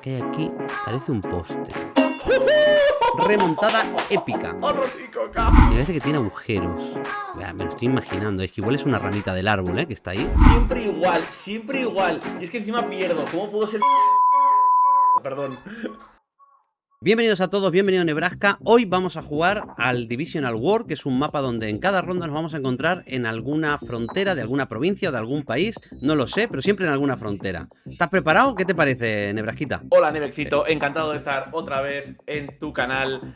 que hay aquí parece un poste. Remontada épica. Me parece que tiene agujeros. Me lo estoy imaginando. Es que igual es una ramita del árbol, que está ahí. Siempre igual, siempre igual. Y es que encima pierdo. ¿Cómo puedo ser? Perdón. Bienvenidos a todos, bienvenido a Nebraska. Hoy vamos a jugar al Divisional War, que es un mapa donde en cada ronda nos vamos a encontrar en alguna frontera de alguna provincia o de algún país. No lo sé, pero siempre en alguna frontera. ¿Estás preparado? ¿Qué te parece, Nebrasquita? Hola, Nevexito. Encantado de estar otra vez en tu canal.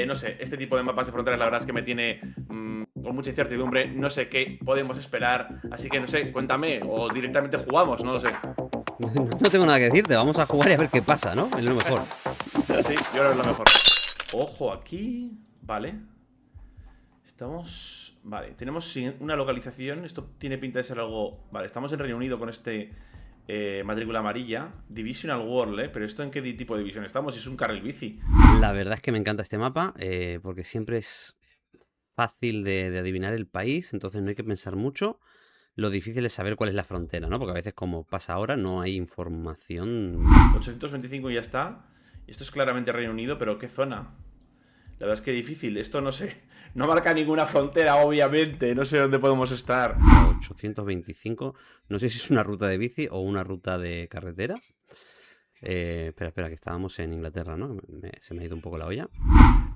No sé, este tipo de mapas de fronteras la verdad es que me tiene con mucha incertidumbre. No sé qué podemos esperar. Así que no sé, cuéntame. O directamente jugamos, no lo sé. No tengo nada que decirte, vamos a jugar y a ver qué pasa, ¿no? Es lo mejor. Sí, yo creo que es lo mejor. Ojo aquí. Vale. Estamos... Vale, tenemos una localización. Esto tiene pinta de ser algo... Vale, estamos en Reino Unido con este matrícula amarilla. Divisional World, pero ¿esto en qué tipo de división estamos? Es un carril bici. La verdad es que me encanta este mapa, porque siempre es fácil de adivinar el país, entonces no hay que pensar mucho. Lo difícil es saber cuál es la frontera, ¿no? Porque a veces, como pasa ahora, no hay información. 825 y ya está. Y esto es claramente Reino Unido, pero ¿qué zona? La verdad es que difícil. Esto no sé. No marca ninguna frontera, obviamente. No sé dónde podemos estar. 825. No sé si es una ruta de bici o una ruta de carretera. Espera, que estábamos en Inglaterra, ¿no? Se me ha ido un poco la olla.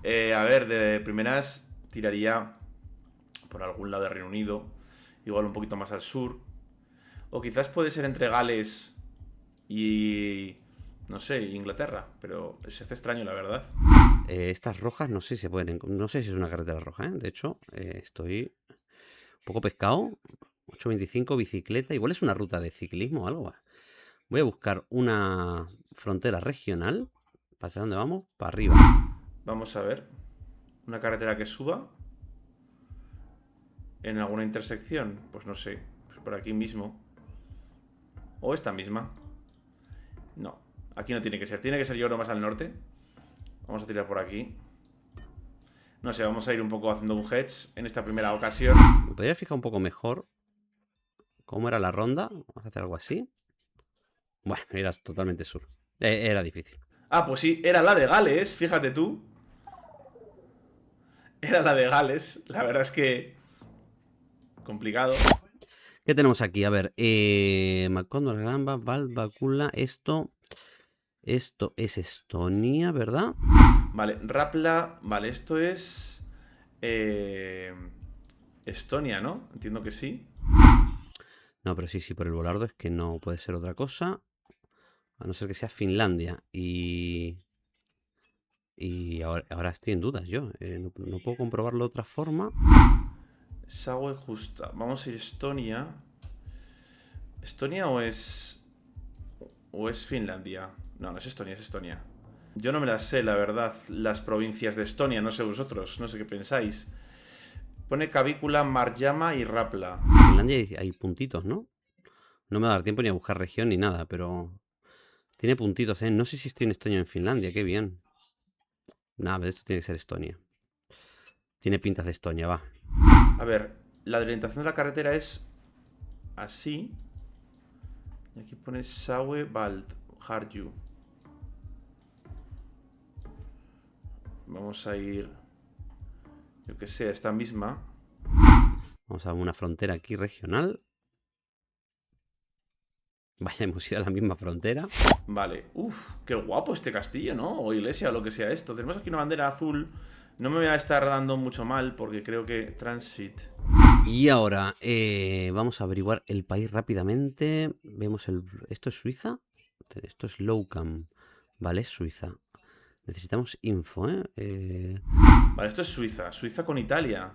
A ver, de primeras tiraría por algún lado de Reino Unido. Igual un poquito más al sur. O quizás puede ser entre Gales y... no sé, Inglaterra. Pero se hace extraño, la verdad. Estas rojas no sé si se pueden... No sé si es una carretera roja, ¿eh? De hecho, estoy un poco pescado. 825, bicicleta. Igual es una ruta de ciclismo o algo. Voy a buscar una frontera regional. ¿Hacia dónde vamos? Para arriba. Vamos a ver. Una carretera que suba. ¿En alguna intersección? Pues no sé. Pues por aquí mismo. ¿O esta misma? No. Aquí no tiene que ser. Tiene que ser yo creo más al norte. Vamos a tirar por aquí. No sé, vamos a ir un poco haciendo un hedge en esta primera ocasión. Me podría fijar un poco mejor cómo era la ronda. Vamos a hacer algo así. Bueno, era totalmente sur. Era difícil. Ah, pues sí, era la de Gales, fíjate tú. Era la de Gales. La verdad es que... complicado. ¿Qué tenemos aquí? A ver, Macondor, Gramba, Valvacula, esto es Estonia, ¿verdad? Vale, Rapla... Vale, esto es... Estonia, ¿no? Entiendo que sí. No, pero sí, por el volardo es que no puede ser otra cosa. A no ser que sea Finlandia. Y ahora estoy en dudas yo. No puedo comprobarlo de otra forma. Saue justa. Vamos a ir a Estonia. ¿Estonia o es... o es Finlandia? No, no es Estonia, es Estonia. Yo no me las sé, la verdad, las provincias de Estonia, no sé vosotros, no sé qué pensáis. Pone Cavícula, Marjama y Rapla. En Finlandia hay puntitos, ¿no? No me va a dar tiempo ni a buscar región ni nada, pero tiene puntitos, ¿eh? No sé si estoy en Estonia o en Finlandia, qué bien. Nada, esto tiene que ser Estonia. Tiene pintas de Estonia, va. A ver, la orientación de la carretera es así. Y aquí pone Saue Bald, Harju. Vamos a ir... yo que sé, esta misma. Vamos a una frontera aquí regional. Vaya, hemos ido a la misma frontera. Vale, uff, qué guapo este castillo, ¿no? O iglesia, o lo que sea esto. Tenemos aquí una bandera azul. No me voy a estar dando mucho mal porque creo que Transit. Y ahora vamos a averiguar el país rápidamente. Vemos el... ¿Esto es Suiza? Esto es Lowcam. Vale, es Suiza. Necesitamos info, ¿eh? Vale, esto es Suiza. Suiza con Italia.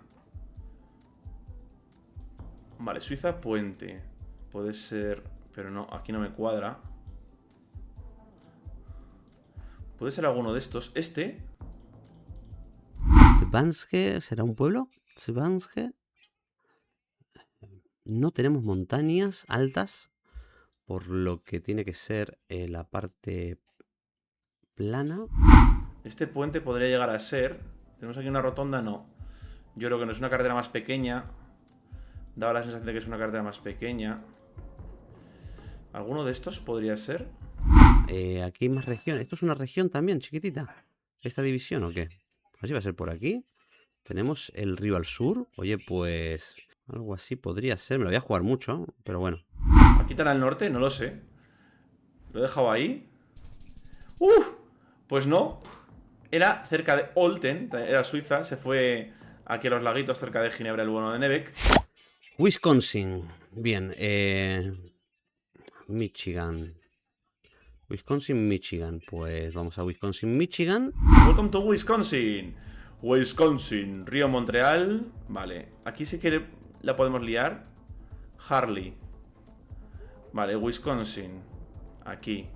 Vale, Suiza puente. Puede ser... pero no, aquí no me cuadra. Puede ser alguno de estos. Este... Svanske, ¿será un pueblo? Svanske. No tenemos montañas altas, por lo que tiene que ser la parte plana. Este puente podría llegar a ser... tenemos aquí una rotonda, no. Yo creo que no es una carretera más pequeña. Daba la sensación de que es una carretera más pequeña. ¿Alguno de estos podría ser? aquí hay más regiones. ¿Esto es una región también, chiquitita? ¿Esta división o qué? Así va a ser por aquí. Tenemos el río al sur. Oye, pues algo así podría ser. Me lo voy a jugar mucho, pero bueno. Aquí tan al norte, no lo sé. Lo he dejado ahí. ¡Uf! Pues no. Era cerca de Olten, era Suiza. Se fue aquí a los laguitos cerca de Ginebra, el bueno de Nebeck. Wisconsin. Bien. Michigan. Wisconsin, Michigan. Pues vamos a Wisconsin, Michigan. Welcome to Wisconsin. Wisconsin, Río Montreal. Vale, aquí sí que la podemos liar. Harley. Vale, Wisconsin. Aquí.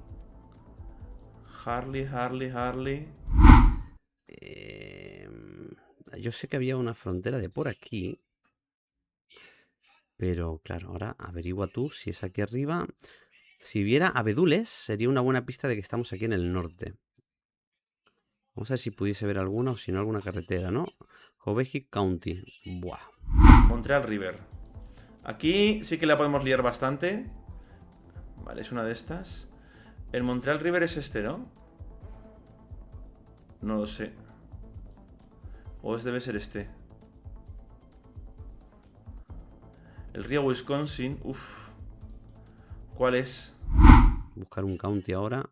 Harley. Yo sé que había una frontera de por aquí. Pero claro, ahora averigua tú si es aquí arriba. Si viera abedules, sería una buena pista de que estamos aquí en el norte. Vamos a ver si pudiese ver alguna o si no alguna carretera, ¿no? Cobejic County. Buah. Montreal River. Aquí sí que la podemos liar bastante. Vale, es una de estas. El Montreal River es este, ¿no? No lo sé. O debe ser este. El río Wisconsin. Uf. ¿Cuál es? Buscar un county ahora.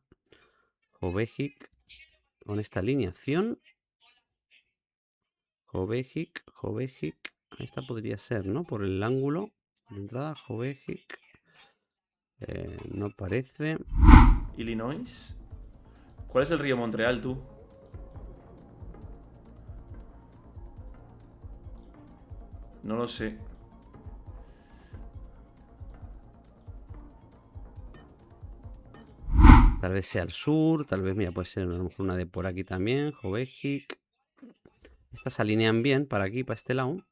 Cobejic. Con esta alineación. Cobejic. Esta podría ser, ¿no? Por el ángulo de entrada. Cobejic. No parece. Illinois. ¿Cuál es el río Montreal, tú? No lo sé. Tal vez sea al sur, tal vez, mira, puede ser a lo mejor una de por aquí también, Jovejic. Estas se alinean bien para aquí, para este lado.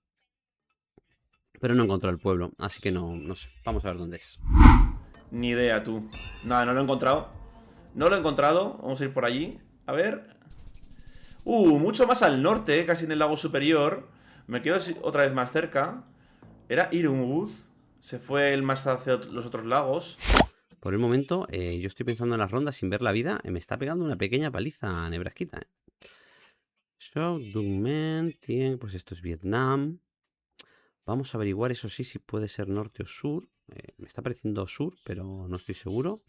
Pero no he encontrado el pueblo, así que no sé. Vamos a ver dónde es. Ni idea, tú. Nada, no lo he encontrado. No lo he encontrado. Vamos a ir por allí. A ver. Mucho más al norte, casi en el lago superior. Me quedo otra vez más cerca. Era Ironwood. Se fue el más hacia los otros lagos. Por el momento, yo estoy pensando en las rondas sin ver la vida. Me está pegando una pequeña paliza a Nebrasquita. Shock, Dugman, pues esto es Vietnam. Vamos a averiguar, eso sí, si puede ser norte o sur. Me está pareciendo sur, pero no estoy seguro.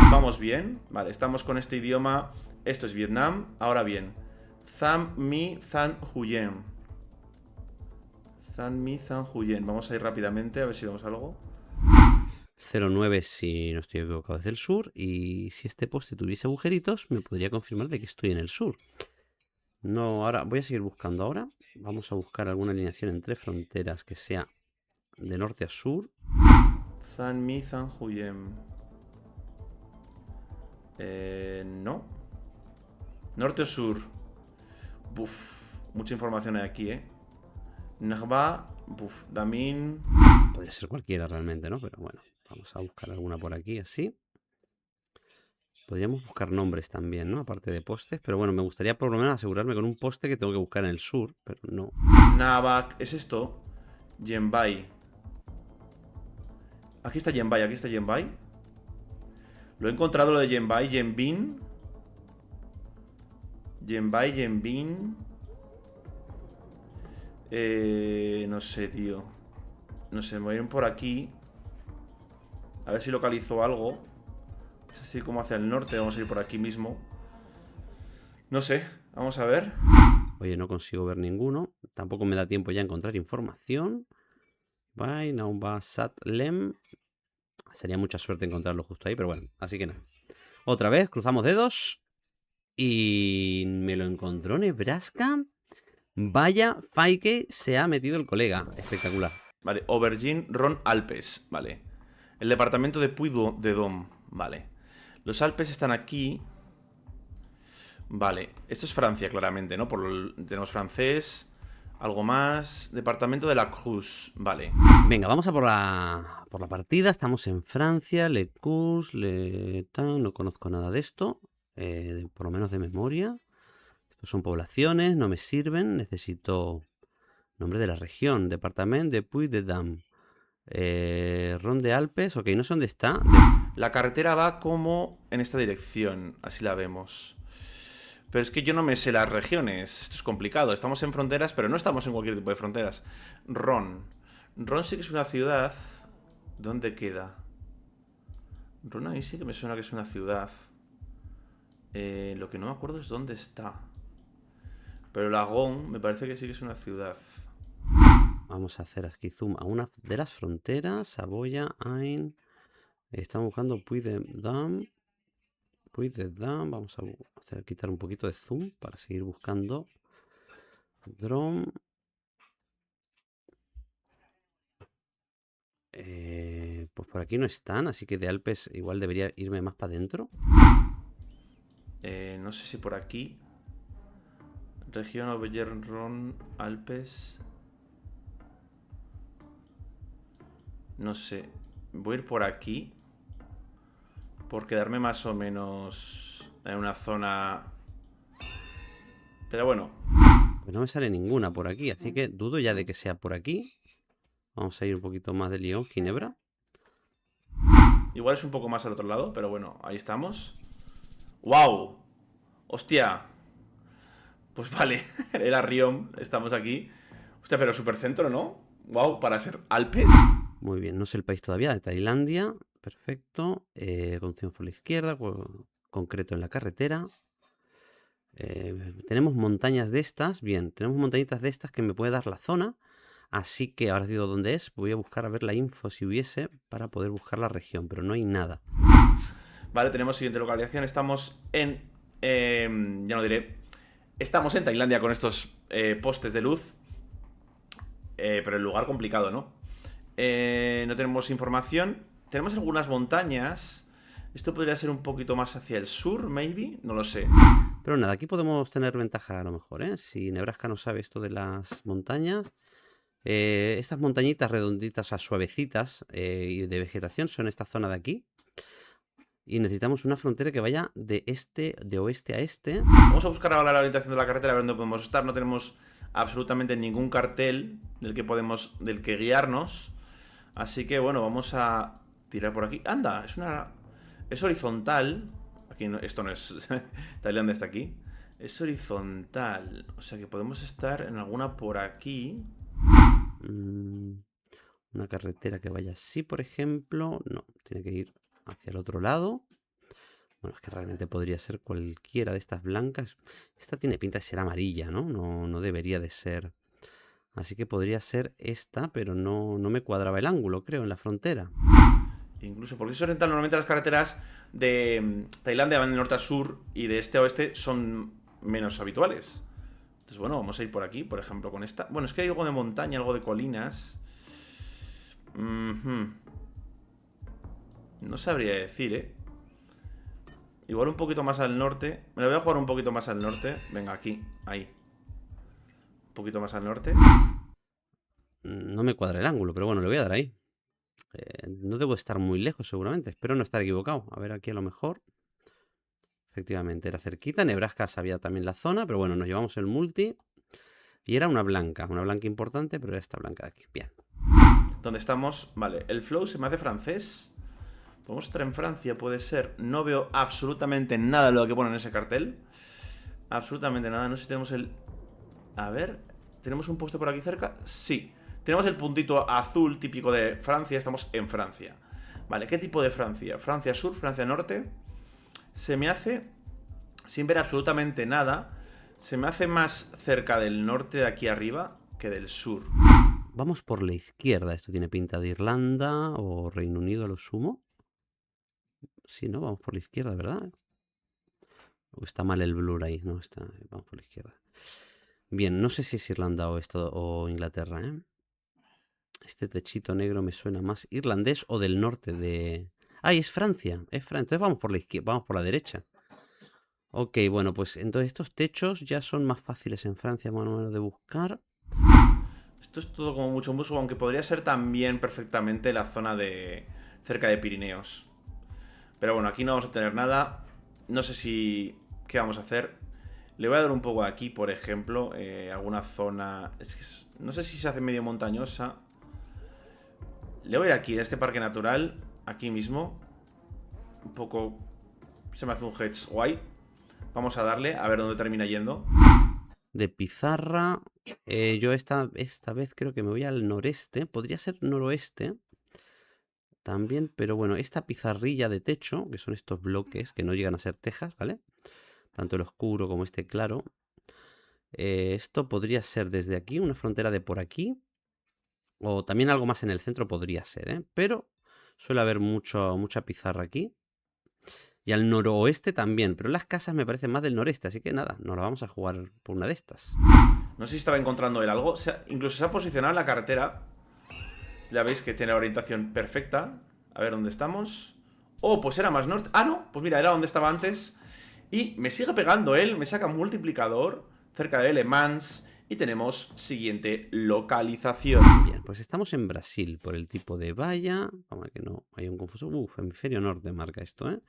Vamos bien. Vale, estamos con este idioma. Esto es Vietnam. Ahora bien. Tham Mi Than Huyen. Tham Mi Than Huyen. Vamos a ir rápidamente a ver si vemos algo. 09 si no estoy equivocado es del sur. Y si este poste tuviese agujeritos, me podría confirmar de que estoy en el sur. No, ahora voy a seguir buscando ahora. Vamos a buscar alguna alineación entre fronteras que sea de norte a sur. Than Mi Than Huyen. No. Norte o sur. Buf. Mucha información hay aquí, Nagba. Buf. Damin. Podría ser cualquiera realmente, ¿no? Pero bueno, vamos a buscar alguna por aquí así. Podríamos buscar nombres también, ¿no? Aparte de postes. Pero bueno, me gustaría por lo menos asegurarme con un poste que tengo que buscar en el sur. Pero no. Navak. ¿Es esto? Yenbai. Aquí está Yenbai. Lo he encontrado lo de Yenbai. Yenbin. No sé, tío. No sé, me voy a ir por aquí. A ver si localizo algo. Es así como hacia el norte. Vamos a ir por aquí mismo. No sé, vamos a ver. Oye, no consigo ver ninguno. Tampoco me da tiempo ya a encontrar información. Bye, Naumba Satlem. Sería mucha suerte encontrarlo justo ahí, pero bueno, así que nada. Otra vez, cruzamos dedos. Y me lo encontró Nebraska. Vaya que se ha metido el colega. Espectacular. Vale, Aubergine Ron Alpes. Vale. El departamento de Puy-de-Dôme. Vale. Los Alpes están aquí. Vale. Esto es Francia, claramente, ¿no? Tenemos francés. Algo más. Departamento de la Cruz. Vale. Venga, vamos a por la partida. Estamos en Francia. Le Cours, no conozco nada de esto. Por lo menos de memoria. Estos son poblaciones, no me sirven. Necesito nombre de la región. Departamento de Puy-de-Dôme. Ron de Alpes. Ok, no sé dónde está. La carretera va como en esta dirección. Así la vemos. Pero es que yo no me sé las regiones. Esto es complicado. Estamos en fronteras, pero no estamos en cualquier tipo de fronteras. Ron. Ron sí que es una ciudad. ¿Dónde queda? Ron ahí sí que me suena que es una ciudad. Lo que no me acuerdo es dónde está. Pero Lagón me parece que sí que es una ciudad. Vamos a hacer aquí zoom a una de las fronteras. Saboya, Ain. Estamos buscando Puy-de-Dôme. Puy-de-Dôme. Vamos a hacer, quitar un poquito de zoom para seguir buscando. Drone. Pues por aquí no están, así que de Alpes igual debería irme más para adentro. No sé si por aquí. Región Auvergne, Alpes. No sé. Voy a ir por aquí. Por quedarme más o menos en una zona. Pero bueno. Pues no me sale ninguna por aquí, así que dudo ya de que sea por aquí. Vamos a ir un poquito más de Lyon, Ginebra. Igual es un poco más al otro lado, pero bueno, ahí estamos. ¡Wow! ¡Hostia! Pues vale, era Riom, estamos aquí. Hostia, pero supercentro, ¿no? ¡Wow! Para ser Alpes. Muy bien, no sé el país todavía, de Tailandia. Perfecto. Conducimos por la izquierda, concreto en la carretera. Tenemos montañas de estas. Bien, tenemos montañitas de estas que me puede dar la zona. Así que ahora digo dónde es. Voy a buscar a ver la info si hubiese para poder buscar la región, pero no hay nada. Vale, tenemos siguiente localización. Estamos en. Ya no diré. Estamos en Tailandia con estos postes de luz. Pero el lugar complicado, ¿no? No tenemos información. Tenemos algunas montañas. Esto podría ser un poquito más hacia el sur, maybe. No lo sé. Pero nada, aquí podemos tener ventaja a lo mejor, ¿eh? Si Nebraska no sabe esto de las montañas. Estas montañitas redonditas, a suavecitas y de vegetación son esta zona de aquí. Y necesitamos una frontera que vaya de oeste a este. Vamos a buscar ahora la orientación de la carretera, a ver dónde podemos estar. No tenemos absolutamente ningún cartel del que guiarnos. Así que bueno, vamos a tirar por aquí. ¡Anda! Es horizontal. Aquí no, esto no es. Tailandia está aquí. Es horizontal. O sea que podemos estar en alguna por aquí. Una carretera que vaya así, por ejemplo. No, tiene que ir hacia el otro lado. Bueno, es que realmente podría ser cualquiera de estas blancas. Esta tiene pinta de ser amarilla, ¿no? No debería de ser. Así que podría ser esta, pero no me cuadraba el ángulo, creo, en la frontera. Incluso porque es oriental, normalmente las carreteras de Tailandia van de norte a sur y de este a oeste son menos habituales. Entonces, bueno, vamos a ir por aquí, por ejemplo, con esta. Bueno, es que hay algo de montaña, algo de colinas. No sabría decir, ¿eh? Igual un poquito más al norte. Me la voy a jugar un poquito más al norte. Venga, aquí, ahí. Un poquito más al norte. No me cuadra el ángulo, pero bueno, le voy a dar ahí. No debo estar muy lejos seguramente. Espero no estar equivocado. A ver aquí a lo mejor. Efectivamente, era cerquita. Nebraska sabía también la zona, pero bueno, nos llevamos el multi. Y era una blanca importante, pero era esta blanca de aquí. Bien. ¿Dónde estamos? Vale, el flow se me hace francés. Podemos estar en Francia, puede ser. No veo absolutamente nada de lo que pone en ese cartel. Absolutamente nada. No sé si tenemos el... A ver, ¿tenemos un puesto por aquí cerca? Sí. Tenemos el puntito azul típico de Francia. Estamos en Francia. Vale, ¿qué tipo de Francia? Francia sur, Francia norte. Se me hace, sin ver absolutamente nada, se me hace más cerca del norte de aquí arriba que del sur. Vamos por la izquierda. Esto tiene pinta de Irlanda o Reino Unido a lo sumo. Sí, ¿no? Vamos por la izquierda, ¿verdad? O está mal el blur ahí, ¿no? Vamos por la izquierda. Bien, no sé si es Irlanda o Inglaterra, ¿eh? Este techito negro me suena más irlandés o del norte de... ¡Ay, es Francia! Es Francia. Entonces vamos por la izquierda, vamos por la derecha. Ok, bueno, pues entonces estos techos ya son más fáciles en Francia, más o menos, de buscar. Esto es todo como mucho muso, aunque podría ser también perfectamente la zona de cerca de Pirineos. Pero bueno, aquí no vamos a tener nada. No sé si... ¿Qué vamos a hacer? Le voy a dar un poco aquí, por ejemplo, alguna zona... Es que no sé si se hace medio montañosa. Le voy a ir aquí, a este parque natural, aquí mismo. un poco... Se me hace un hedge guay. Vamos a darle, a ver dónde termina yendo. De pizarra, yo esta vez creo que me voy al noreste. Podría ser noroeste también, pero bueno, esta pizarrilla de techo, que son estos bloques que no llegan a ser tejas, ¿vale? Tanto el oscuro como este claro. Esto podría ser desde aquí, una frontera de por aquí. O también algo más en el centro podría ser, ¿eh? Pero suele haber mucha pizarra aquí. Y al noroeste también, pero las casas me parecen más del noreste, así que nada, nos la vamos a jugar por una de estas. No sé si estaba encontrando él algo. Incluso se ha posicionado en la carretera. Ya veis que tiene la orientación perfecta. A ver dónde estamos. Oh, pues era más norte. Ah, no, pues mira, era donde estaba antes. Y me sigue pegando él, me saca multiplicador cerca de Le Mans. Y tenemos siguiente localización. Bien, pues estamos en Brasil por el tipo de valla. Vamos a ver que no hay un confuso. Uf, hemisferio norte marca esto, ¿eh?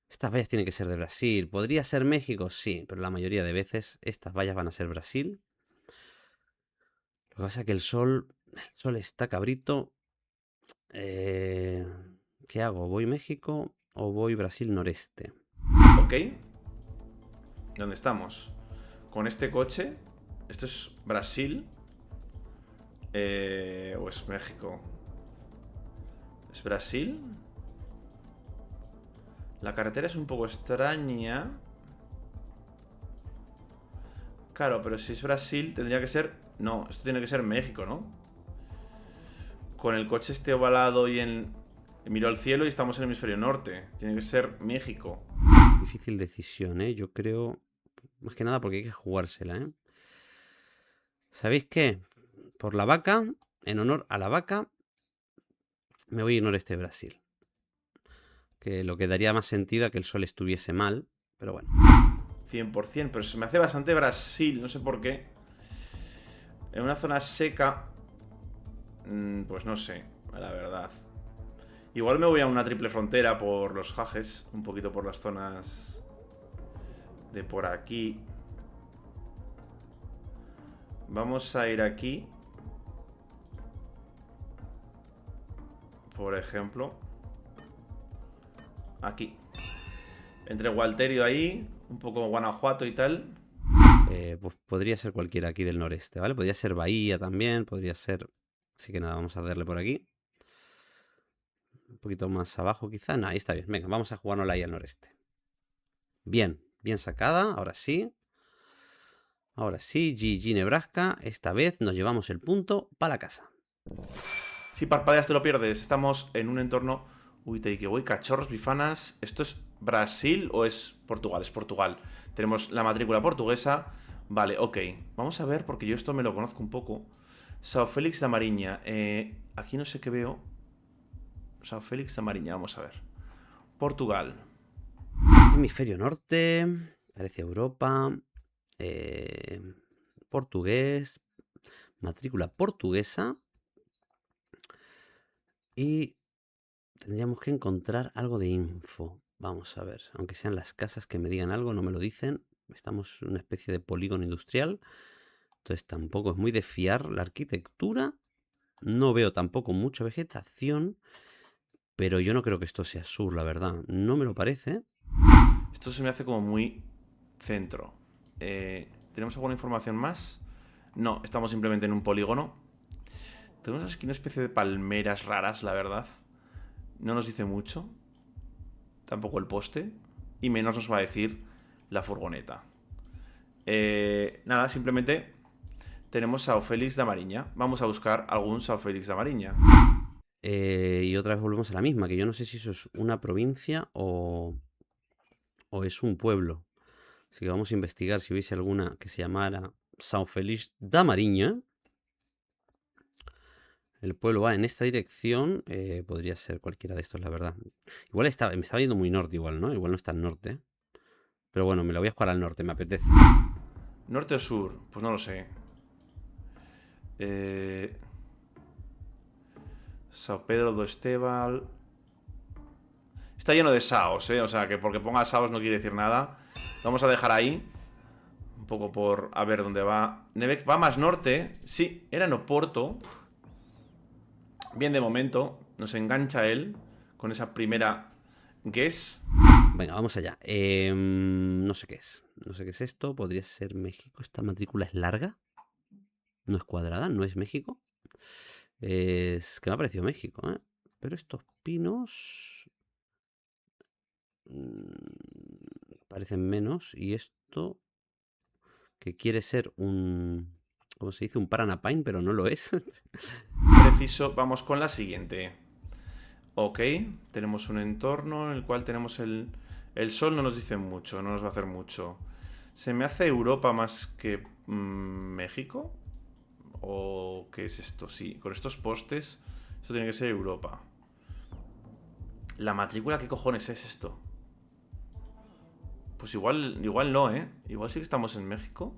Estas vallas tienen que ser de Brasil. ¿Podría ser México? Sí, pero la mayoría de veces estas vallas van a ser Brasil. Lo que pasa es que el sol está cabrito. ¿Qué hago? ¿Voy México o voy Brasil noreste? Ok. ¿Dónde estamos? Con este coche. Esto es Brasil. ¿O es México? ¿Es Brasil? La carretera es un poco extraña. Claro, pero si es Brasil tendría que ser... No, esto tiene que ser México, ¿no? Con el coche este ovalado y en... Miro al cielo y estamos en el hemisferio norte. Tiene que ser México. Difícil decisión, ¿eh? Yo creo... Más que nada porque hay que jugársela, ¿eh? ¿Sabéis qué? Por la vaca, en honor a la vaca, me voy a ir noreste de Brasil. Que lo que daría más sentido a que el sol estuviese mal, pero bueno. 100%, pero se me hace bastante Brasil, no sé por qué. En una zona seca... Pues no sé, la verdad. Igual me voy a una triple frontera por los jajes, un poquito por las zonas de por aquí. Vamos a ir aquí. Por ejemplo. Aquí. Entre Gualterio ahí, un poco Guanajuato y tal. Pues podría ser cualquiera aquí del noreste, ¿vale? Podría ser Bahía también, podría ser... Así que nada, vamos a darle por aquí. Un poquito más abajo quizá. No, ahí está bien. Venga, vamos a jugárnosla ahí al noreste. Bien, bien sacada, ahora sí. Ahora sí, GG Nebraska. Esta vez nos llevamos el punto para la casa. Si parpadeas te lo pierdes. Estamos en un entorno... Uy, te que voy, cachorros, bifanas. ¿Esto es Brasil o es Portugal? Es Portugal. Tenemos la matrícula portuguesa. Vale, ok. Vamos a ver, porque yo esto me lo conozco un poco. Sao Félix da Mariña. Aquí no sé qué veo. Sao Félix da Mariña, vamos a ver. Portugal. Hemisferio norte. Parece Europa. Portugués. Matrícula portuguesa. Y tendríamos que encontrar algo de info. Vamos a ver. Aunque sean las casas que me digan algo, no me lo dicen. Estamos en una especie de polígono industrial. Entonces tampoco es muy de fiar la arquitectura. No veo tampoco mucha vegetación. Pero yo no creo que esto sea sur, la verdad. No me lo parece. Esto se me hace como muy centro. ¿Tenemos alguna información más? No, estamos simplemente en un polígono. Tenemos aquí una especie de palmeras raras, la verdad. No nos dice mucho. Tampoco el poste. Y menos nos va a decir la furgoneta. Nada, simplemente tenemos Sao Félix da Mariña. Vamos a buscar algún Sao Félix da Mariña. Y otra vez volvemos a la misma, que yo no sé si eso es una provincia o es un pueblo. Así que vamos a investigar si hubiese alguna que se llamara São Félix da Mariña. El pueblo va en esta dirección. Podría ser cualquiera de estos, la verdad. Igual me estaba yendo muy norte igual, ¿no? Igual no está al norte. Pero bueno, me la voy a jugar al norte, me apetece. ¿Norte o sur? Pues no lo sé. Sao Pedro do Estéval. Está lleno de saos, O sea, que porque ponga saos no quiere decir nada. Vamos a dejar ahí. Un poco por... A ver dónde va. Nevec va más norte. Sí, era en Oporto. Bien de momento. Nos engancha él. Con esa primera Guess. Venga, vamos allá. No sé qué es. No sé qué es esto. Podría ser México. Esta matrícula es larga. No es cuadrada. No es México. Es que me ha parecido México, ¿eh? Pero estos pinos parecen menos. Y esto que quiere ser un... ¿Cómo se dice? Un Paranapine, pero no lo es. Preciso. Vamos con la siguiente. Ok. Tenemos un entorno en el cual tenemos el sol. No nos dice mucho. No nos va a hacer mucho. ¿Se me hace Europa más que México? ¿O qué es esto? Sí, con estos postes, esto tiene que ser Europa. La matrícula, ¿qué cojones es esto? Pues igual no, ¿eh? Igual sí que estamos en México.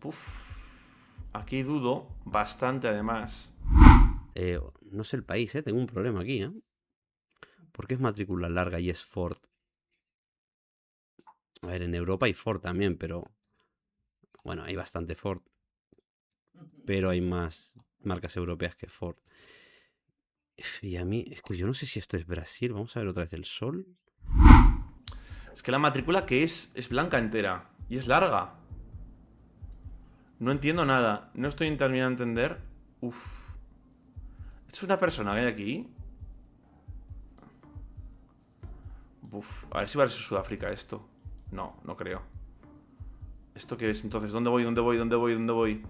Uf, aquí dudo bastante, además. No sé el país, ¿eh? Tengo un problema aquí, ¿eh? Porque es matrícula larga y es Ford. A ver, en Europa hay Ford también, pero... Bueno, hay bastante Ford. Pero hay más marcas europeas que Ford. Y a mí, es que yo no sé si esto es Brasil. Vamos a ver otra vez el sol. Es que la matrícula que es blanca entera. Y es larga. No entiendo nada. No estoy terminando de entender. Uf. ¿Esto es una persona que hay aquí? Uf. A ver si va a ser Sudáfrica esto. No, no creo. ¿Esto qué es entonces? ¿Dónde voy? ¿Dónde voy? ¿Dónde voy? ¿Dónde voy?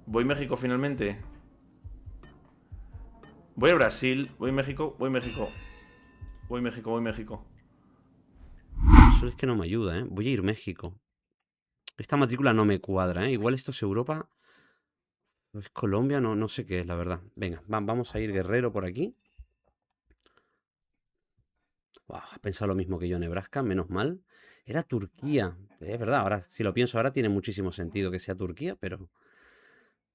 ¿Voy México finalmente? Voy a Brasil, voy México, voy México. Voy México, voy México. Eso es que no me ayuda, ¿eh? Voy a ir México. Esta matrícula no me cuadra, ¿eh? Igual esto es Europa. Es Colombia, no sé qué es, la verdad. Venga, vamos a ir Guerrero por aquí. Has pensado lo mismo que yo, Nebraska, menos mal. Era Turquía. Es verdad, ahora, si lo pienso ahora, tiene muchísimo sentido que sea Turquía, pero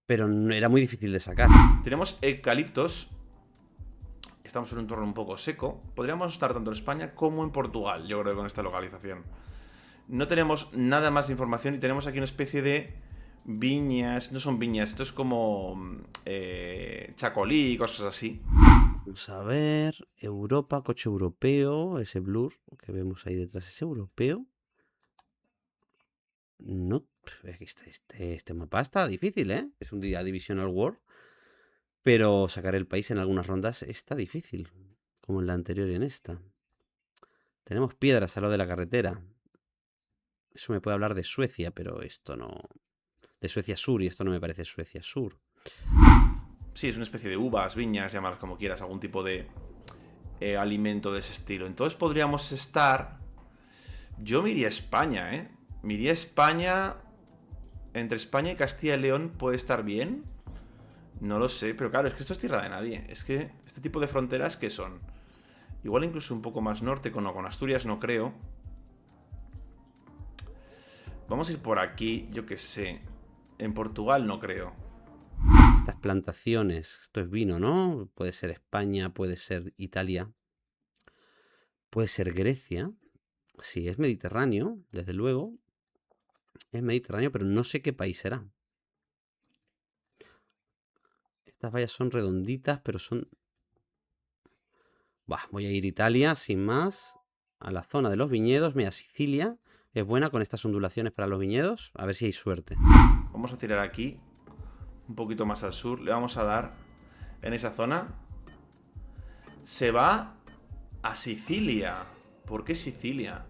era muy difícil de sacar. Tenemos eucaliptos. Estamos en un entorno un poco seco. Podríamos estar tanto en España como en Portugal, yo creo, con esta localización. No tenemos nada más de información y tenemos aquí una especie de viñas. No son viñas, esto es como chacolí y cosas así. Vamos a ver. Europa, coche europeo. Ese blur que vemos ahí detrás es europeo. No, es que este mapa está difícil, ¿eh? Es un día Divisional War. Pero sacar el país en algunas rondas está difícil. Como en la anterior y en esta. Tenemos piedras al lado de la carretera. Eso me puede hablar de Suecia, pero esto no... De Suecia Sur, y esto no me parece Suecia Sur. Sí, es una especie de uvas, viñas, llámalas como quieras, algún tipo de alimento de ese estilo. Entonces podríamos estar... Yo me iría a España, ¿eh? Me iría a España... Entre España y Castilla y León puede estar bien. No lo sé, pero claro, es que esto es tierra de nadie. Es que este tipo de fronteras, ¿qué son? Igual incluso un poco más norte, con Asturias no creo. Vamos a ir por aquí, yo qué sé. En Portugal no creo. Estas plantaciones, esto es vino, ¿no? Puede ser España, puede ser Italia, puede ser Grecia. Sí, es Mediterráneo, desde luego. Es Mediterráneo, pero no sé qué país será. Estas vallas son redonditas, pero son... voy a ir a Italia, sin más. A la zona de los viñedos. Mira, Sicilia es buena con estas ondulaciones para los viñedos. A ver si hay suerte. Vamos a tirar aquí. Un poquito más al sur. Le vamos a dar en esa zona. Se va a Sicilia. ¿Por qué Sicilia?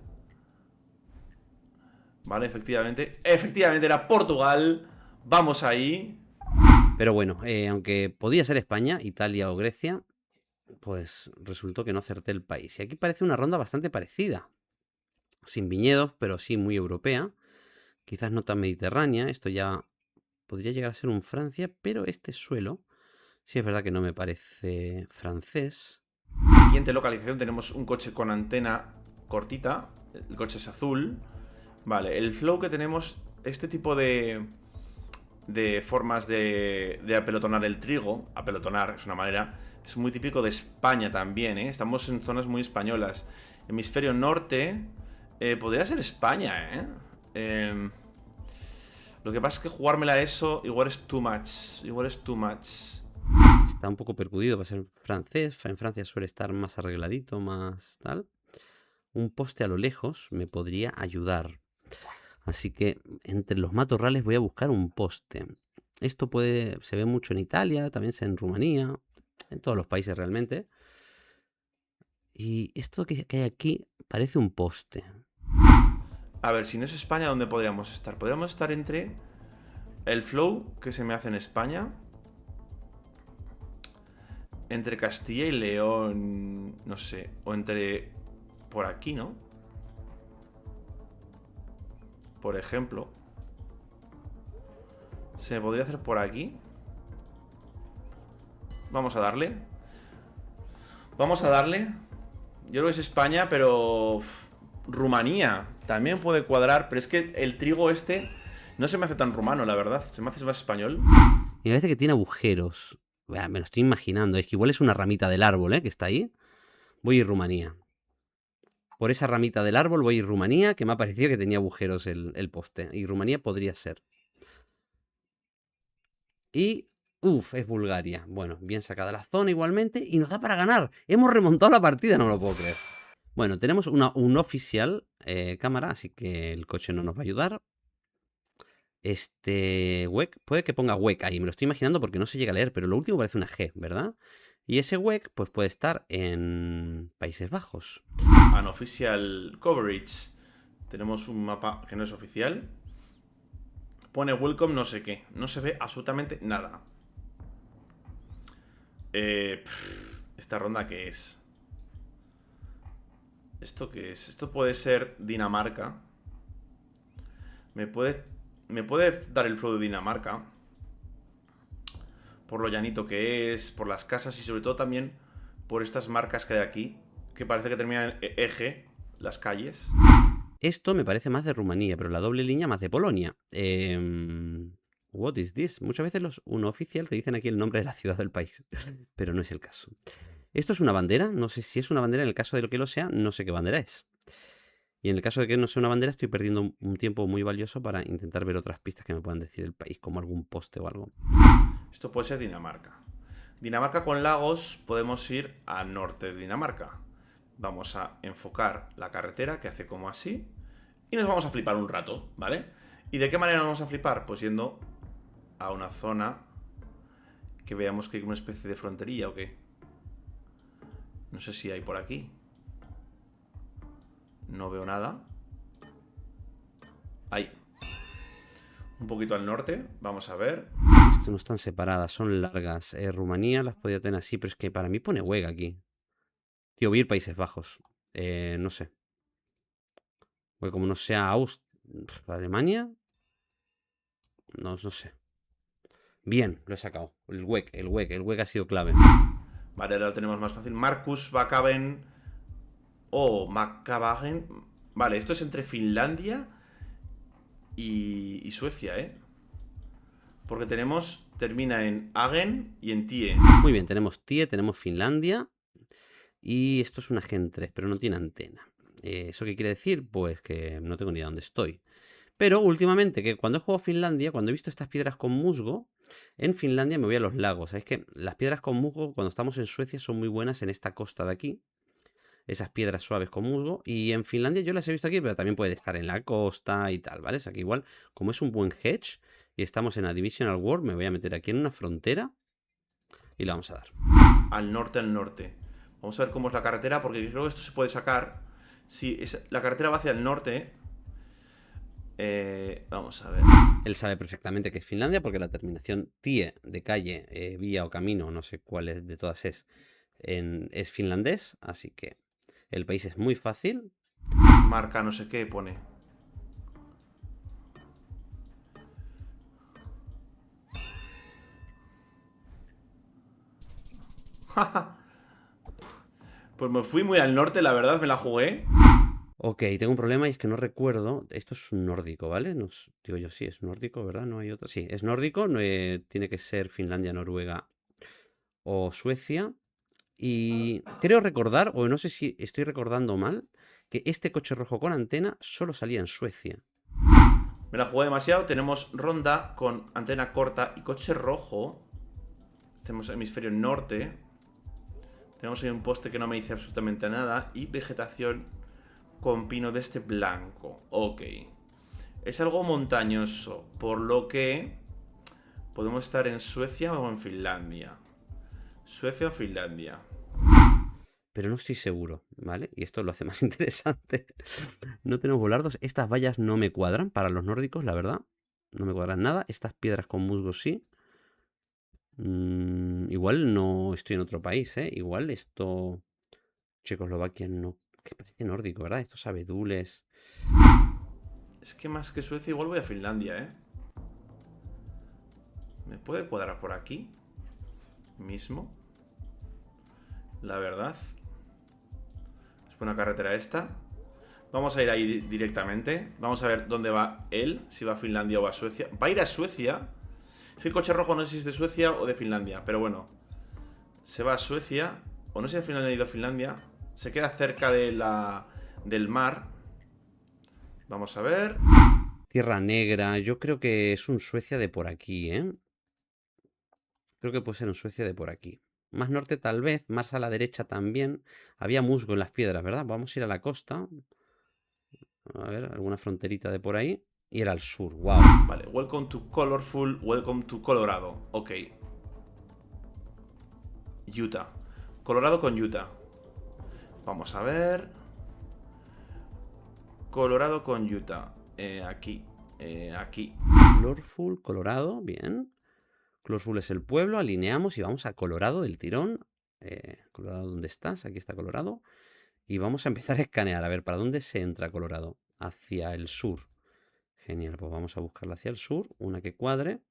Vale, efectivamente. Efectivamente era Portugal. Vamos ahí. Pero bueno, aunque podía ser España, Italia o Grecia, pues resultó que no acerté el país. Y aquí parece una ronda bastante parecida. Sin viñedos, pero sí muy europea. Quizás no tan mediterránea. Esto ya podría llegar a ser un Francia, pero este suelo, sí es verdad que no me parece francés. Siguiente localización, tenemos un coche con antena cortita. El coche es azul. Vale, el flow que tenemos, este tipo de formas de apelotonar el trigo. Apelotonar es una manera. Es muy típico de España también, ¿eh? Estamos en zonas muy españolas. Hemisferio norte. Podría ser España, ¿eh? Lo que pasa es que jugármela a eso igual es too much. Igual es too much. Está un poco percudido para ser francés. En Francia suele estar más arregladito, más tal. un poste a lo lejos me podría ayudar. Así que entre los matorrales voy a buscar un poste. Esto se ve mucho en Italia, también se ve en Rumanía, en todos los países realmente. Y esto que hay aquí parece un poste. A ver, si no es España, ¿dónde podríamos estar? Podríamos estar entre el flow que se me hace en España, entre Castilla y León, no sé, o entre por aquí, ¿no? Por ejemplo, se podría hacer por aquí. Vamos a darle. Vamos a darle. Yo creo que es España, pero Rumanía también puede cuadrar, pero es que el trigo este no se me hace tan rumano, la verdad. Se me hace más español. Y me parece que tiene agujeros. Me lo estoy imaginando. Es que igual es una ramita del árbol, que está ahí. Voy a ir Rumanía. Por esa ramita del árbol voy a ir Rumanía, que me ha parecido que tenía agujeros el poste. Y Rumanía podría ser. Y... es Bulgaria. Bueno, bien sacada la zona igualmente. Y nos da para ganar. Hemos remontado la partida, no me lo puedo creer. Bueno, tenemos un oficial cámara, así que el coche no nos va a ayudar. WEC, puede que ponga WEC ahí, me lo estoy imaginando porque no se llega a leer, pero lo último parece una G, ¿verdad? Y ese WEC pues puede estar en Países Bajos. Unofficial coverage. Tenemos un mapa que no es oficial. Pone welcome no sé qué. No se ve absolutamente nada. ¿Esta ronda qué es? ¿Esto qué es? Esto puede ser Dinamarca. Me puede dar el flow de Dinamarca. Por lo llanito que es, por las casas y sobre todo también por estas marcas que hay aquí, que parece que terminan en eje, las calles. Esto me parece más de Rumanía, pero la doble línea más de Polonia. What is this? Muchas veces los unooficial te dicen aquí el nombre de la ciudad del país, pero no es el caso. Esto es una bandera, no sé si es una bandera, en el caso de lo que lo sea, no sé qué bandera es. Y en el caso de que no sea una bandera, estoy perdiendo un tiempo muy valioso para intentar ver otras pistas que me puedan decir el país, como algún poste o algo. Esto puede ser Dinamarca. Dinamarca con lagos, podemos ir al norte de Dinamarca. Vamos a enfocar la carretera que hace como así y nos vamos a flipar un rato, ¿vale? ¿Y de qué manera nos vamos a flipar? Pues yendo a una zona que veamos que hay una especie de frontería o qué. No sé si hay por aquí. No veo nada. Ahí. Un poquito al norte, vamos a ver. Esto no están separadas, son largas. Rumanía las podía tener así, pero es que para mí pone huega aquí. Tío, voy a ir Países Bajos. No sé. Porque como no sea Alemania, no sé. Bien, lo he sacado. El WEC ha sido clave. Vale, ahora lo tenemos más fácil. Marcus Bakaben o Makabagen. Vale, esto es entre Finlandia y Suecia, ¿eh? Porque termina en Agen y en Tie. Muy bien, tenemos Tie, tenemos Finlandia. Y esto es una Gen 3, pero no tiene antena. ¿Eso qué quiere decir? Pues que no tengo ni idea dónde estoy. Pero últimamente, que cuando he jugado a Finlandia, cuando he visto estas piedras con musgo, en Finlandia me voy a los lagos. ¿Sabéis que las piedras con musgo, cuando estamos en Suecia, son muy buenas en esta costa de aquí? Esas piedras suaves con musgo. Y en Finlandia yo las he visto aquí, pero también pueden estar en la costa y tal, ¿vale? O sea que igual, como es un buen hedge y estamos en la Divisional War, me voy a meter aquí en una frontera y la vamos a dar. Al norte. Vamos a ver cómo es la carretera, porque creo que esto se puede sacar. Si la carretera va hacia el norte. Vamos a ver. Él sabe perfectamente que es Finlandia porque la terminación TIE de calle, vía o camino, no sé cuál es de todas es finlandés, así que el país es muy fácil. Marca no sé qué pone. Pues me fui muy al norte, la verdad, me la jugué. Ok, tengo un problema y es que no recuerdo. Esto es un nórdico, ¿vale? Digo yo, sí, es nórdico, ¿verdad? No hay otro. Sí, es nórdico, no, tiene que ser Finlandia, Noruega o Suecia. Y creo recordar, o no sé si estoy recordando mal, que este coche rojo con antena solo salía en Suecia. Me la jugué demasiado. Tenemos ronda con antena corta y coche rojo. Tenemos hemisferio norte. Tenemos ahí un poste que no me dice absolutamente nada. Y vegetación con pino de este blanco. Ok. Es algo montañoso, por lo que podemos estar en Suecia o en Finlandia. Suecia o Finlandia. Pero no estoy seguro, ¿vale? Y esto lo hace más interesante. No tenemos volardos. Estas vallas no me cuadran para los nórdicos, la verdad. No me cuadran nada. Estas piedras con musgo sí. Igual no estoy en otro país, ¿eh? Igual esto... Checoslovaquia no... Que parece nórdico, ¿verdad? Estos abedules... Es que más que Suecia igual voy a Finlandia, ¿eh? ¿Me puede cuadrar por aquí? Mismo. La verdad. Es buena carretera esta. Vamos a ir ahí directamente. Vamos a ver dónde va él. Si va a Finlandia o va a Suecia. Va a ir a Suecia. Es que el coche rojo no sé si es de Suecia o de Finlandia. Pero bueno. Se va a Suecia. O no sé si al final ha ido a Finlandia. Se queda cerca de del mar. Vamos a ver. Tierra Negra. Yo creo que es un Suecia de por aquí, ¿eh? Creo que puede ser un Suecia de por aquí. Más norte tal vez, más a la derecha también. Había musgo en las piedras, ¿verdad? Vamos a ir a la costa. A ver, alguna fronterita de por ahí. Y era al sur, wow. Vale, welcome to Colorful, welcome to Colorado. Ok. Utah. Colorado con Utah. Vamos a ver. Colorado con Utah. Aquí. Aquí. Colorful, Colorado, bien. Colorful es el pueblo, alineamos y vamos a Colorado del tirón. Colorado, ¿dónde estás? Aquí está Colorado. Y vamos a empezar a escanear. A ver, ¿para dónde se entra Colorado? Hacia el sur. Genial, pues vamos a buscarla hacia el sur. Una que cuadre.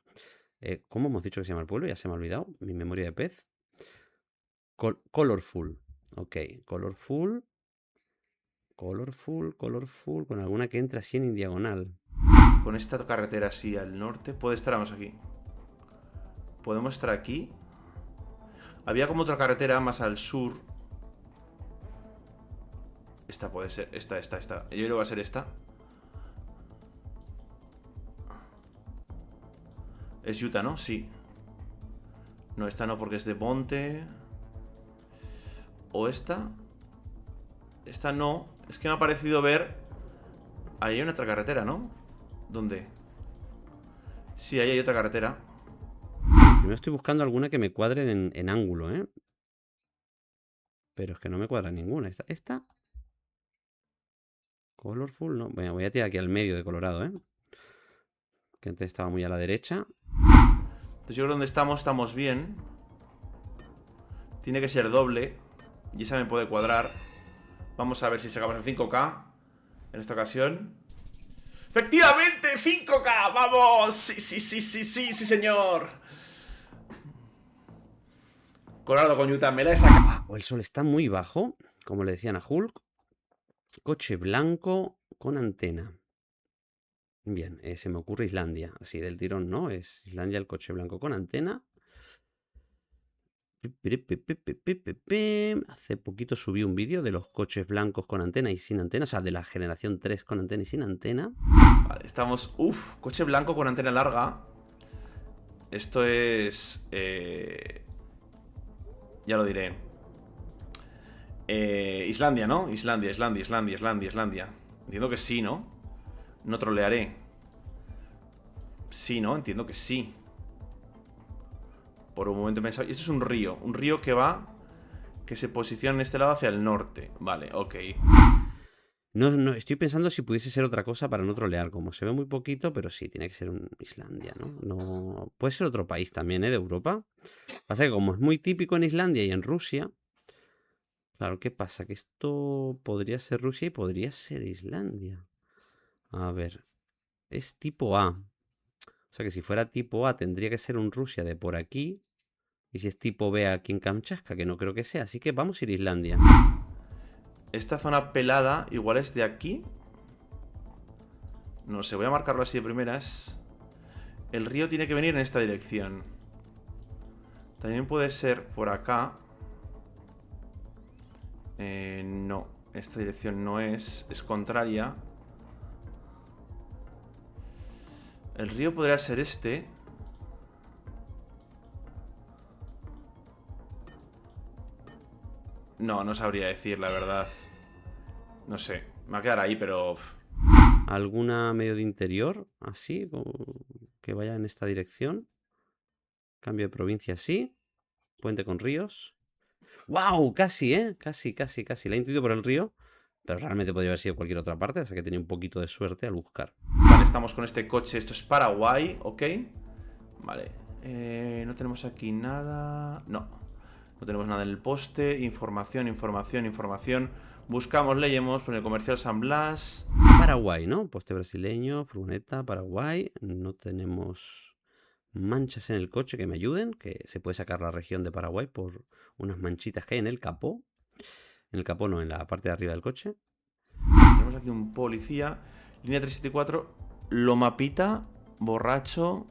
¿Cómo hemos dicho que se llama el pueblo? Ya se me ha olvidado. Mi memoria de pez. Colorful. Ok, Colorful. Colorful, Colorful. Con alguna que entre así en diagonal. Con esta carretera así al norte. Puede estar, vamos aquí. Podemos estar aquí. Había como otra carretera más al sur. Esta puede ser. Esta. Yo creo que va a ser esta. Es Utah, ¿no? Sí. No, esta no porque es de monte. O esta. Esta no. Es que me ha parecido ver. Ahí hay una otra carretera, ¿no? ¿Dónde? Sí, ahí hay otra carretera. Primero estoy buscando alguna que me cuadre en ángulo, ¿eh? Pero es que no me cuadra ninguna. ¿Esta? Colorful, no. Bueno, voy a tirar aquí al medio de Colorado, ¿eh? Que antes estaba muy a la derecha. Entonces yo creo que donde estamos bien. Tiene que ser doble. Y esa me puede cuadrar. Vamos a ver si sacamos el 5K. En esta ocasión. ¡Efectivamente! ¡5K! ¡Vamos! Sí, señor. Colorado con Utah, me la he sacado. O el sol está muy bajo, como le decían a Hulk. Coche blanco con antena. Bien, se me ocurre Islandia, así del tirón, ¿no? Es Islandia el coche blanco con antena. Hace poquito subí un vídeo de los coches blancos con antena y sin antena, o sea, de la generación 3 con antena y sin antena. Vale, estamos... Uf, coche blanco con antena larga. Esto es... ya lo diré. Islandia, ¿no? Islandia. Entiendo que sí, ¿no? No trolearé. Sí, ¿no? Entiendo que sí. Por un momento he pensado... Y esto es un río que va... Que se posiciona en este lado hacia el norte. Vale, ok. No, estoy pensando si pudiese ser otra cosa para no trolear. Como se ve muy poquito, pero sí, tiene que ser un Islandia, ¿no? No puede ser otro país también, ¿eh? De Europa. Pasa que como es muy típico en Islandia y en Rusia... Claro, ¿qué pasa? Que esto podría ser Rusia y podría ser Islandia. A ver, es tipo A. O sea que si fuera tipo A tendría que ser un Rusia de por aquí. Y si es tipo B aquí en Kamchatka, que no creo que sea. Así que vamos a ir a Islandia. Esta zona pelada igual es de aquí. No sé, voy a marcarlo así de primeras. El río tiene que venir en esta dirección. También puede ser por acá. No, esta dirección no es. Es contraria. El río podría ser este. No sabría decir, la verdad. No sé. Me va a quedar ahí, pero... ¿Alguna medio de interior? Así, que vaya en esta dirección. Cambio de provincia, sí. Puente con ríos. ¡Wow! Casi, ¿eh? Casi, casi, casi. La he intuido por el río. Pero realmente podría haber sido cualquier otra parte. O sea que tenía un poquito de suerte al buscar. Vale, estamos con este coche. Esto es Paraguay, ¿ok? Vale. No tenemos aquí nada... No. No tenemos nada en el poste. Información, información, información. Buscamos, leemos. Por el comercial San Blas. Paraguay, ¿no? Poste brasileño, furgoneta, Paraguay. No tenemos manchas en el coche que me ayuden. Que se puede sacar la región de Paraguay por unas manchitas que hay en el capó. En el capó no, en la parte de arriba del coche. Tenemos aquí un policía. Línea 374. Lomapita. Borracho.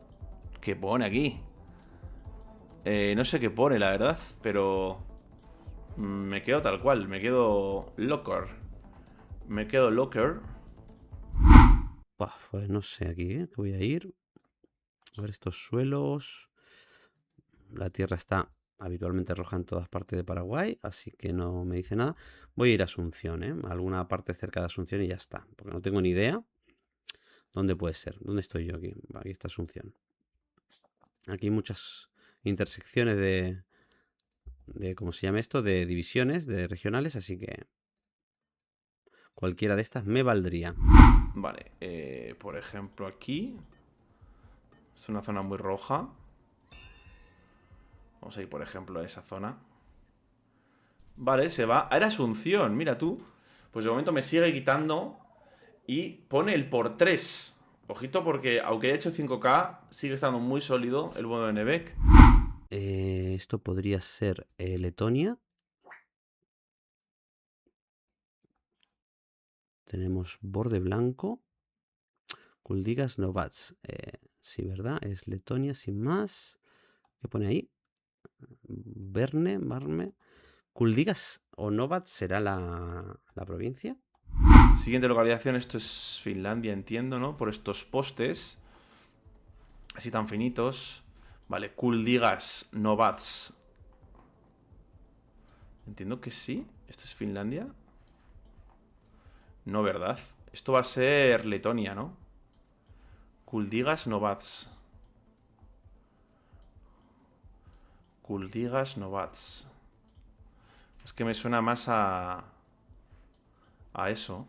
¿Qué pone aquí? No sé qué pone, la verdad. Pero... me quedo tal cual. Me quedo locker. Me quedo locker. Pues no sé aquí, ¿eh? Que voy a ir. A ver estos suelos. La tierra está habitualmente roja en todas partes de Paraguay, así que no me dice nada. Voy a ir a Asunción, ¿eh? A alguna parte cerca de Asunción y ya está. Porque no tengo ni idea dónde puede ser. ¿Dónde estoy yo aquí? Aquí está Asunción. Aquí hay muchas intersecciones de ¿cómo se llama esto? De divisiones, de regionales, así que cualquiera de estas me valdría. Vale, por ejemplo aquí. Es una zona muy roja. Vamos a ir, por ejemplo, a esa zona. Vale, se va. Ah, era Asunción, mira tú. Pues de momento me sigue quitando. Y pone el por 3. Ojito porque, aunque haya hecho 5K, sigue estando muy sólido el bono de Nevec. Esto podría ser Letonia. Tenemos borde blanco. Kuldigas Novats. Sí, ¿verdad? Es Letonia sin más. ¿Qué pone ahí? Barme. Kuldigas o Novats será la provincia. Siguiente localización, esto es Finlandia, entiendo, ¿no? Por estos postes. Así tan finitos. Vale, Kuldigas Novats. Entiendo que sí. ¿Esto es Finlandia? No, ¿verdad? Esto va a ser Letonia, ¿no? Kuldigas Novats. Kuldigas Novats. Es que me suena más a eso.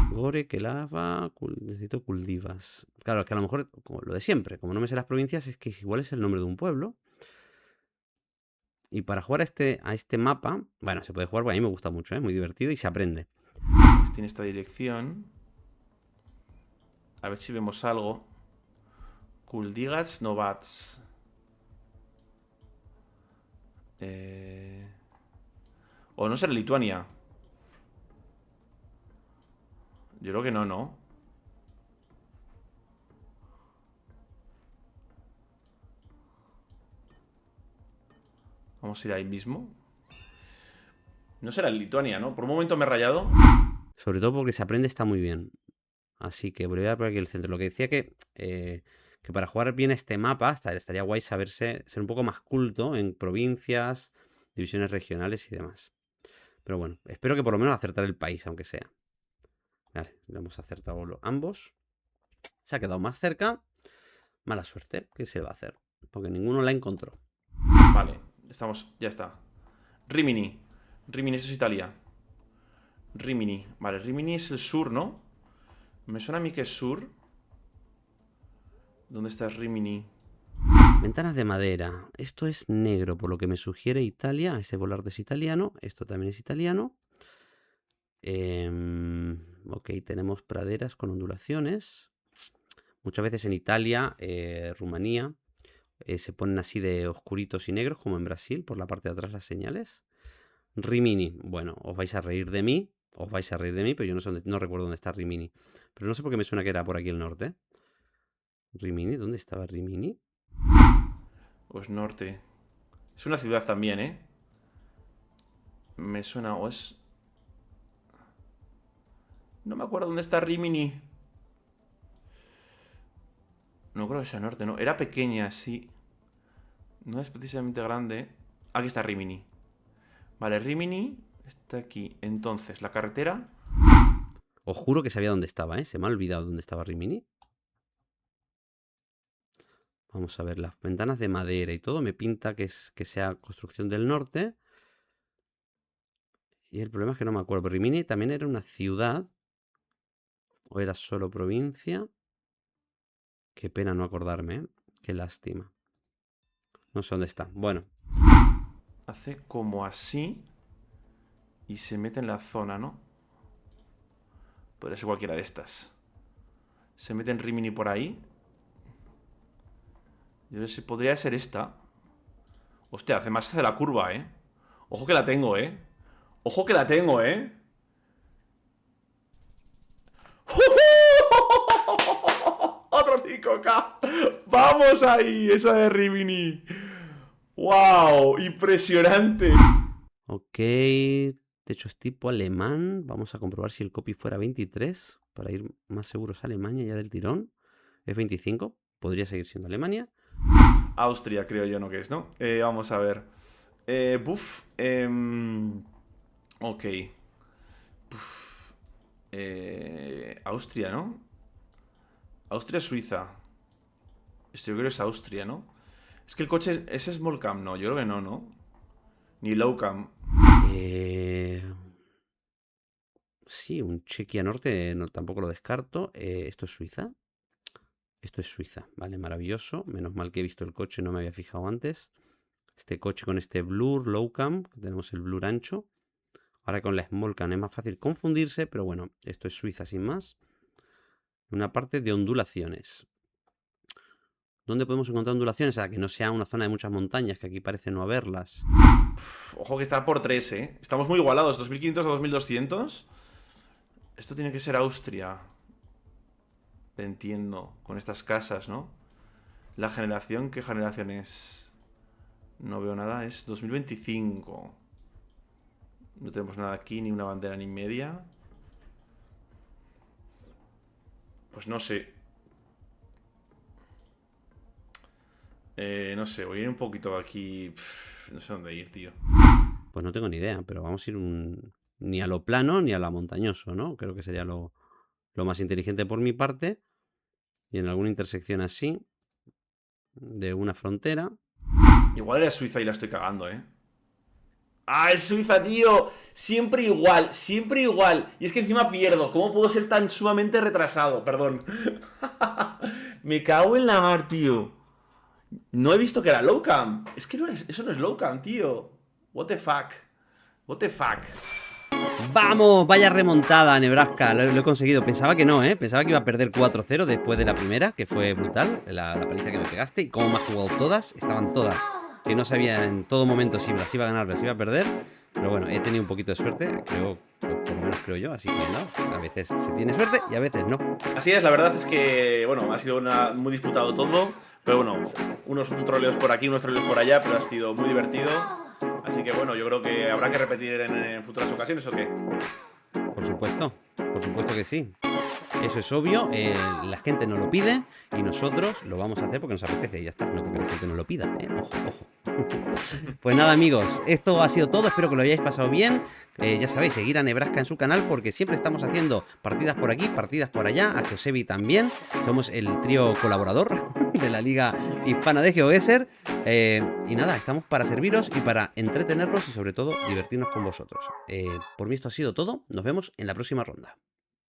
Gore, Kelava, necesito Kuldivas. Claro, es que a lo mejor, como lo de siempre, como no me sé las provincias, es que igual es el nombre de un pueblo. Y para jugar a este mapa, bueno, se puede jugar, porque a mí me gusta mucho, es muy divertido y se aprende. Tiene esta dirección. A ver si vemos algo. Kuldigas Novats. O no será Lituania. Yo creo que no, ¿no? Vamos a ir ahí mismo. No será Lituania, ¿no? Por un momento me he rayado. Sobre todo porque se aprende está muy bien. Así que voy a ver por aquí el centro. Lo que decía que para jugar bien este mapa estaría guay saberse, ser un poco más culto en provincias, divisiones regionales y demás. Pero bueno, espero que por lo menos acertar el país, aunque sea. Vale, lo hemos acertado ambos. Se ha quedado más cerca. Mala suerte, ¿qué se le va a hacer? Porque ninguno la encontró. Vale, estamos, ya está. Rimini. Rimini, eso es Italia. Rimini. Vale, Rimini es el sur, ¿no? Me suena a mí que es sur. ¿Dónde está Rimini? Ventanas de madera. Esto es negro, por lo que me sugiere Italia. Ese volante es italiano. Esto también es italiano. Ok, tenemos praderas con ondulaciones. Muchas veces en Italia, Rumanía, se ponen así de oscuritos y negros, como en Brasil, por la parte de atrás las señales. Rimini. Bueno, os vais a reír de mí. Os vais a reír de mí, pero yo no recuerdo dónde está Rimini. Pero no sé por qué me suena que era por aquí el norte. Rimini, ¿dónde estaba Rimini? Pues norte. Es una ciudad también, ¿eh? Me suena, o es... No me acuerdo dónde está Rimini. No creo que sea norte, ¿no? Era pequeña, sí. No es precisamente grande. Aquí está Rimini. Vale, Rimini está aquí. Entonces, la carretera... Os juro que sabía dónde estaba, ¿eh? Se me ha olvidado dónde estaba Rimini. Vamos a ver, las ventanas de madera y todo me pinta que sea construcción del norte. Y el problema es que no me acuerdo. Rimini también era una ciudad. ¿O era solo provincia? Qué pena no acordarme, ¿eh? Qué lástima. No sé dónde está. Bueno. Hace como así. Y se mete en la zona, ¿no? Podría ser cualquiera de estas. Se mete en Rimini por ahí. Yo no sé, podría ser esta. Hostia, hace más de la curva, ¿eh? Ojo que la tengo, ¿eh? Ojo que la tengo, ¿eh? Otro 5K. Vamos ahí, esa de Rimini. ¡Wow! Impresionante. Ok. Techos tipo alemán. Vamos a comprobar si el copy fuera 23. Para ir más seguros a Alemania ya del tirón. Es 25. Podría seguir siendo Alemania. Austria, creo yo, ¿no? Que es, ¿no? Vamos a ver. Ok. Buf. Austria, ¿no? Austria-Suiza. Esto yo creo que es Austria, ¿no? Es que el coche... ¿Ese es small cam? No, yo creo que no, ¿no? Ni low cam. Sí, un Chequia Norte no, tampoco lo descarto. ¿Esto es Suiza? Esto es Suiza, vale, maravilloso. Menos mal que he visto el coche, no me había fijado antes. Este coche con este blur low cam, tenemos el blur ancho. Ahora con la small cam es más fácil confundirse, pero bueno, esto es Suiza sin más. Una parte de ondulaciones. ¿Dónde podemos encontrar ondulaciones? Que no sea una zona de muchas montañas, que aquí parece no haberlas. Ojo que está por 3, ¿eh? Estamos muy igualados, 2500 a 2200. Esto tiene que ser Austria. Entiendo, con estas casas, ¿no? La generación, ¿qué generación es? No veo nada, es 2025. No tenemos nada aquí, ni una bandera ni media. Pues no sé. No sé, voy a ir un poquito aquí. No sé dónde ir, tío. Pues no tengo ni idea, pero vamos a ir ni a lo plano ni a lo montañoso, ¿no? Creo que sería lo más inteligente por mi parte. Y en alguna intersección así, de una frontera. Igual era Suiza y la estoy cagando, ¿eh? ¡Ah, es Suiza, tío! Siempre igual, siempre igual. Y es que encima pierdo. ¿Cómo puedo ser tan sumamente retrasado? Perdón. Me cago en la mar, tío. No he visto que era low cam. Es que eso no es low cam, tío. What the fuck. What the fuck. ¡Vamos! Vaya remontada, Nebraska. Lo he conseguido. Pensaba que no, ¿eh? Pensaba que iba a perder 4-0 después de la primera, que fue brutal. La paliza que me pegaste. Y cómo me has jugado todas. Estaban todas. Que no sabía en todo momento si las iba a ganar o las iba a perder. Pero bueno, he tenido un poquito de suerte. Creo, por lo menos creo yo. Así que no. A veces se tiene suerte y a veces no. Así es, la verdad es que, bueno, ha sido muy disputado todo. Pero bueno, unos troleos por aquí, unos troleos por allá. Pero ha sido muy divertido. Así que bueno, yo creo que habrá que repetir en futuras ocasiones, ¿o qué? Por supuesto que sí. Eso es obvio, la gente nos lo pide y nosotros lo vamos a hacer porque nos apetece y ya está, no porque la gente nos lo pida, ojo, ojo. Pues nada, amigos, esto ha sido todo, espero que lo hayáis pasado bien. Ya sabéis, seguir a Nebraska en su canal porque siempre estamos haciendo partidas por aquí, partidas por allá, a Josebi también. Somos el trío colaborador de la Liga Hispana de GeoGuessr. Y nada, estamos para serviros y para entretenernos y sobre todo divertirnos con vosotros. Por mí esto ha sido todo, nos vemos en la próxima ronda.